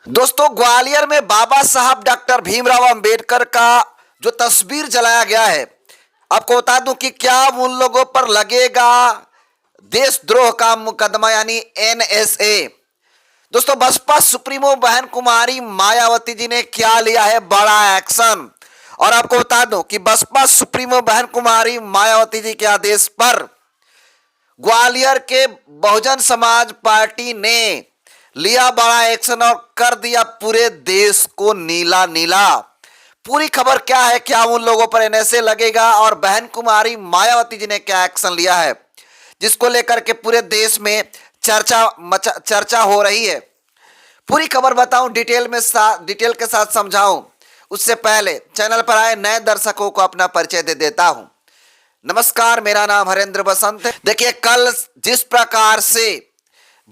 दोस्तों, ग्वालियर में बाबा साहब डॉक्टर भीमराव अंबेडकर का जो तस्वीर जलाया गया है, आपको बता दूं कि क्या उन लोगों पर लगेगा देशद्रोह का मुकदमा यानी एनएसए। दोस्तों, बसपा सुप्रीमो बहन कुमारी मायावती जी ने क्या लिया है बड़ा एक्शन। और आपको बता दूं कि बसपा सुप्रीमो बहन कुमारी मायावती जी के आदेश पर ग्वालियर के बहुजन समाज पार्टी ने लिया बड़ा एक्शन और कर दिया पूरे देश को नीला नीला। पूरी खबर क्या है, क्या उन लोगों पर एनएसए लगेगा और बहन कुमारी मायावती जी ने क्या एक्शन लिया है, जिसको लेकर के पूरे देश में चर्चा हो रही है। पूरी खबर बताऊं, डिटेल के साथ समझाऊं, उससे पहले चैनल पर आए नए दर्शकों को अपना परिचय दे देता हूं। नमस्कार, मेरा नाम हरेंद्र बसंत है। देखिए, कल जिस प्रकार से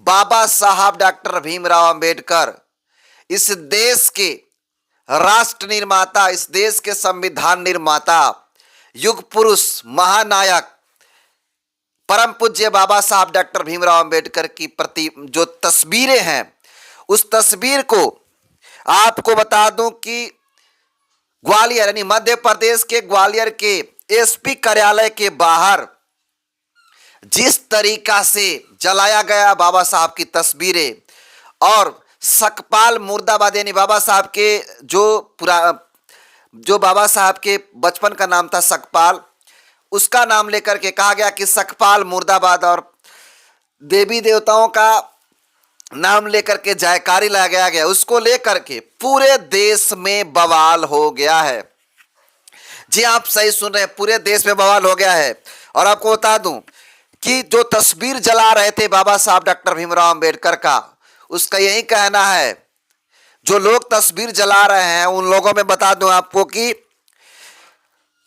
बाबा साहब डॉक्टर भीमराव अंबेडकर इस देश के राष्ट्र निर्माता, इस देश के संविधान निर्माता, युग पुरुष, महानायक, परम पूज्य बाबा साहब डॉक्टर भीमराव अंबेडकर की प्रति जो तस्वीरें हैं, उस तस्वीर को आपको बता दूं कि ग्वालियर यानी मध्य प्रदेश के ग्वालियर के एसपी कार्यालय के बाहर जिस तरीका से जलाया गया बाबा साहब की तस्वीरें, और सकपाल मुर्दाबाद यानी बाबा साहब के जो बाबा साहब के बचपन का नाम था सकपाल, उसका नाम लेकर के कहा गया कि सकपाल मुर्दाबाद, और देवी देवताओं का नाम लेकर के जयकारी लगाया गया, उसको लेकर के पूरे देश में बवाल हो गया है। जी, आप सही सुन रहे हैं, पूरे देश में बवाल हो गया है। और आपको बता दूं कि जो तस्वीर जला रहे थे बाबा साहब डॉक्टर भीमराव अंबेडकर का, उसका यही कहना है, जो लोग तस्वीर जला रहे हैं उन लोगों में बता दूं आपको कि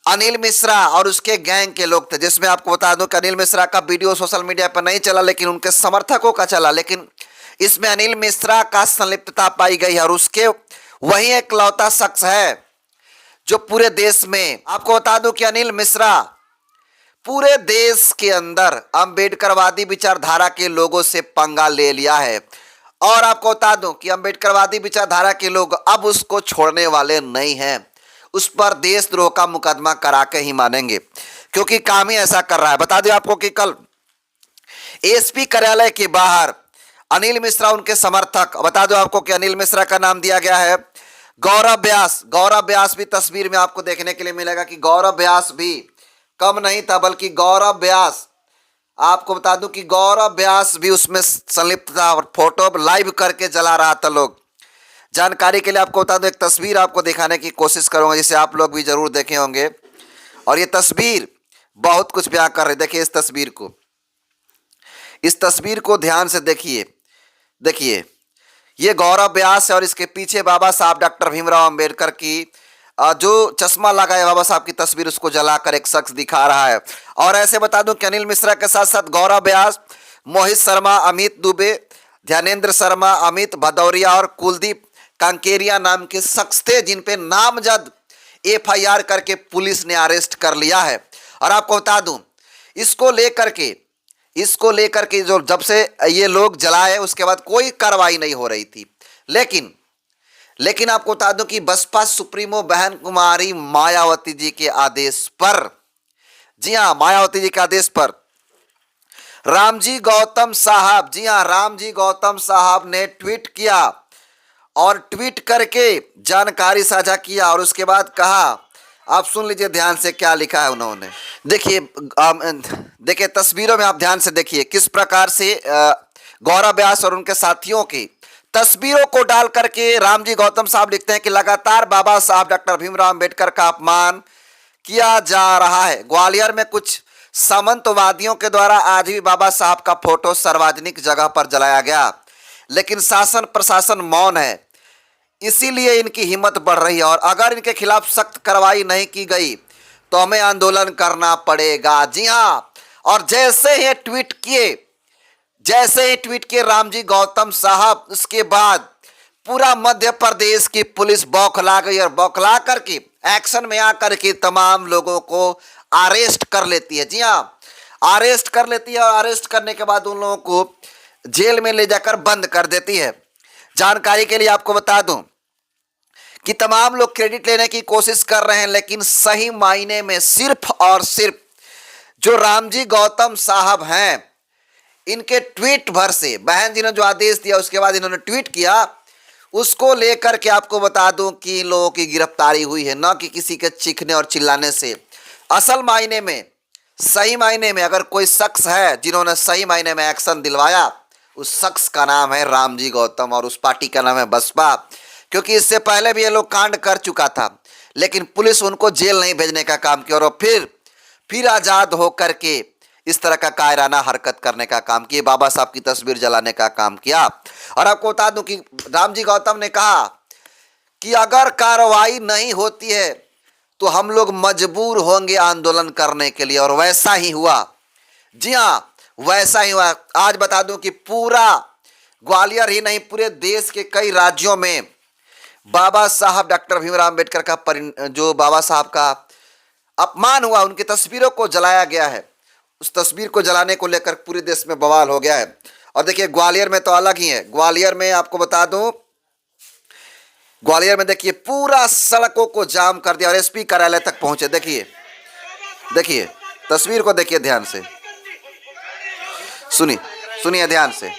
अनिल मिश्रा और उसके गैंग के लोग थे, जिसमें आपको बता दूं कि अनिल मिश्रा का वीडियो सोशल मीडिया पर नहीं चला, लेकिन उनके समर्थकों का चला। लेकिन इसमें अनिल मिश्रा का संलिप्तता पाई गई है और उसके वही एक लौता शख्स है जो पूरे देश में, आपको बता दूं कि अनिल मिश्रा पूरे देश के अंदर अंबेडकरवादी विचारधारा के लोगों से पंगा ले लिया है। और आपको बता दूं कि अंबेडकरवादी विचारधारा के लोग अब उसको छोड़ने वाले नहीं हैं, उस पर देशद्रोह का मुकदमा करा के ही मानेंगे, क्योंकि काम ही ऐसा कर रहा है। बता दें आपको कि कल एसपी कार्यालय के बाहर अनिल मिश्रा, उनके समर्थक, बता दो आपको कि अनिल मिश्रा का नाम दिया गया है गौरव व्यास। गौरव व्यास भी तस्वीर में आपको देखने के लिए मिलेगा कि गौरव व्यास भी कम नहीं था, बल्कि गौरव व्यास, आपको बता दूं कि गौरव व्यास भी उसमें संलिप्त था और फोटो लाइव करके जला रहा था लोग। जानकारी के लिए आपको बता दूं, एक तस्वीर आपको दिखाने की कोशिश करूंगा, जिसे आप लोग भी जरूर देखे होंगे। और ये तस्वीर बहुत कुछ बयां कर रही है। देखिए इस तस्वीर को ध्यान से देखिए, ये गौरव व्यास है और इसके पीछे बाबा साहब डॉक्टर भीमराव अंबेडकर की जो चश्मा लगाए बाबा साहब की तस्वीर, उसको जलाकर एक शख्स दिखा रहा है। और ऐसे बता दूं कि अनिल मिश्रा के साथ साथ गौरव व्यास, मोहित शर्मा, अमित दुबे, ध्यानेंद्र शर्मा, अमित भदौरिया और कुलदीप कांकेरिया नाम के शख्स थे, जिन पे नामजद एफआईआर करके पुलिस ने अरेस्ट कर लिया है। और आपको बता दूं, इसको लेकर के जो जब से ये लोग जलाए उसके बाद कोई कार्रवाई नहीं हो रही थी, लेकिन आपको बता दूं कि बसपा सुप्रीमो बहन कुमारी मायावती जी के आदेश पर, जी हां, मायावती जी के आदेश पर रामजी गौतम साहब, जी हां, रामजी गौतम साहब ने ट्वीट किया और ट्वीट करके जानकारी साझा किया। और उसके बाद कहा, आप सुन लीजिए ध्यान से क्या लिखा है उन्होंने। देखिए तस्वीरों में आप ध्यान से देखिए किस प्रकार से गौरव व्यास और उनके साथियों की तस्वीरों को डाल करके रामजी गौतम साहब लिखते हैं कि लगातार बाबा साहब डॉक्टर भीमराव अंबेडकर का अपमान किया जा रहा है। ग्वालियर में कुछ सामंतवादियों के द्वारा आज भी बाबा साहब का फोटो सार्वजनिक जगह पर जलाया गया, लेकिन शासन प्रशासन मौन है, इसीलिए इनकी हिम्मत बढ़ रही है। और अगर इनके खिलाफ सख्त कार्रवाई नहीं की गई तो हमें आंदोलन करना पड़ेगा। जी हां, और जैसे ही ट्वीट किए रामजी गौतम साहब, उसके बाद पूरा मध्य प्रदेश की पुलिस बौखला गई और बौखला करके एक्शन में आकर के तमाम लोगों को अरेस्ट कर लेती है। जी हां, अरेस्ट कर लेती है और अरेस्ट करने के बाद उन लोगों को जेल में ले जाकर बंद कर देती है। जानकारी के लिए आपको बता दूं कि तमाम लोग क्रेडिट लेने की कोशिश कर रहे हैं, लेकिन सही मायने में सिर्फ और सिर्फ जो रामजी गौतम साहब हैं, इनके ट्वीट भर से बहन जी ने जो आदेश दिया उसके बाद इन्होंने ट्वीट किया, उसको लेकर के आपको बता दूं कि इन लोगों की गिरफ्तारी हुई है, न कि किसी के चीखने और चिल्लाने से। असल मायने में, सही मायने में अगर कोई शख्स है जिन्होंने सही मायने में एक्शन दिलवाया, उस शख्स का नाम है रामजी गौतम और उस पार्टी का नाम है बसपा। क्योंकि इससे पहले भी ये लोग कांड कर चुका था, लेकिन पुलिस उनको जेल नहीं भेजने का काम किया और फिर आज़ाद होकर के इस तरह का कायराना हरकत करने का काम किया, बाबा साहब की तस्वीर जलाने का काम किया। और आपको बता दूं कि रामजी गौतम ने कहा कि अगर कार्रवाई नहीं होती है तो हम लोग मजबूर होंगे आंदोलन करने के लिए, और वैसा ही हुआ। जी हाँ, वैसा ही हुआ। आज बता दूं कि पूरा ग्वालियर ही नहीं, पूरे देश के कई राज्यों में बाबा साहब डॉक्टर भीमराव अम्बेडकर का जो बाबा साहब का अपमान हुआ, उनकी तस्वीरों को जलाया गया है। उस तस्वीर को जलाने को लेकर पूरे देश में बवाल हो गया है। और देखिए ग्वालियर में तो अलग ही है। ग्वालियर में आपको बता दूं, ग्वालियर में देखिए पूरा सड़कों को जाम कर दिया और एसपी कार्यालय तक पहुंचे। देखिए तस्वीर को देखिए ध्यान से, सुनिए ध्यान से।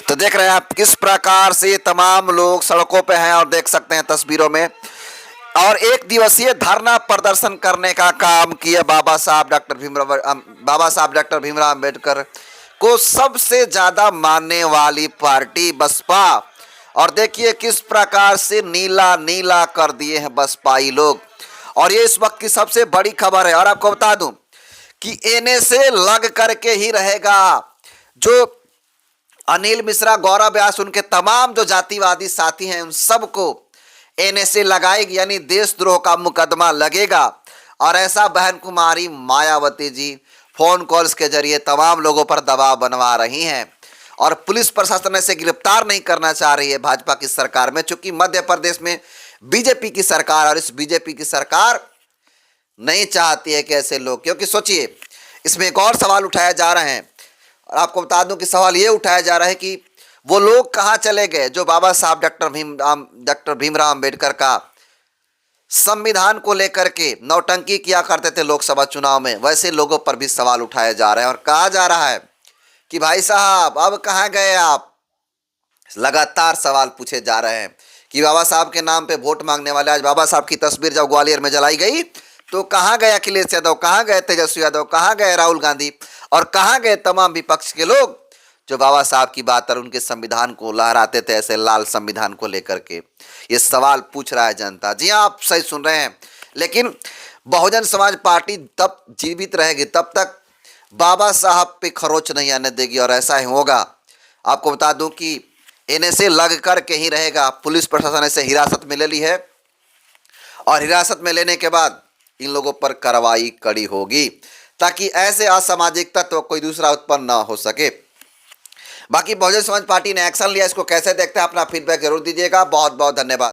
तो देख रहे हैं आप किस प्रकार से तमाम लोग सड़कों पे हैं, और देख सकते हैं तस्वीरों में। और एक दिवसीय धरना प्रदर्शन करने का काम किया बाबा साहब डॉक्टर भीमराव अम्बेडकर को सबसे ज्यादा मानने वाली पार्टी बसपा। और देखिए किस प्रकार से नीला नीला कर दिए हैं बसपाई लोग। और ये इस वक्त की सबसे बड़ी खबर है। और आपको बता दूं कि एने से लग करके ही रहेगा। जो अनिल मिश्रा, गौरव व्यास, उनके तमाम जो जातिवादी साथी हैं, उन सबको एनएसए लगाएगी, यानी देशद्रोह का मुकदमा लगेगा। और ऐसा बहन कुमारी मायावती जी फोन कॉल्स के जरिए तमाम लोगों पर दबाव बनवा रही हैं। और पुलिस प्रशासन ऐसे गिरफ्तार नहीं करना चाह रही है भाजपा की सरकार में, चूंकि मध्य प्रदेश में बीजेपी की सरकार, और इस बीजेपी की सरकार नहीं चाहती है कि ऐसे लोग, क्योंकि सोचिए इसमें एक और सवाल उठाया जा रहे हैं। और आपको बता दूं कि सवाल ये उठाया जा रहा है कि वो लोग कहाँ चले गए जो बाबा साहब डॉक्टर भीमराव अम्बेडकर का संविधान को लेकर के नौटंकी किया करते थे लोकसभा चुनाव में। वैसे लोगों पर भी सवाल उठाया जा रहा है और कहा जा रहा है कि भाई साहब अब कहाँ गए आप। लगातार सवाल पूछे जा रहे हैं कि बाबा साहब के नाम पे वोट मांगने वाले, आज बाबा साहब की तस्वीर जब ग्वालियर में जलाई गई तो कहाँ गए अखिलेश यादव, कहाँ गए तेजस्वी यादव, कहाँ गए राहुल गांधी, और कहाँ गए तमाम विपक्ष के लोग जो बाबा साहब की बात और उनके संविधान को लहराते थे ऐसे लाल संविधान को लेकर के। ये सवाल पूछ रहा है जनता। जी हाँ, आप सही सुन रहे हैं। लेकिन बहुजन समाज पार्टी तब जीवित रहेगी, तब तक बाबा साहब पे खरोच नहीं आने देगी, और ऐसा ही होगा। आपको बता दूं कि एनएसए लग कर के ही रहेगा। पुलिस प्रशासन ऐसे हिरासत में ले ली है, और हिरासत में लेने के बाद इन लोगों पर कार्रवाई कड़ी होगी, ताकि ऐसे असामाजिक तत्व कोई दूसरा उत्पन्न ना हो सके। बाकी बहुजन समाज पार्टी ने एक्शन लिया, इसको कैसे देखते हैं अपना फीडबैक जरूर दीजिएगा। बहुत बहुत धन्यवाद।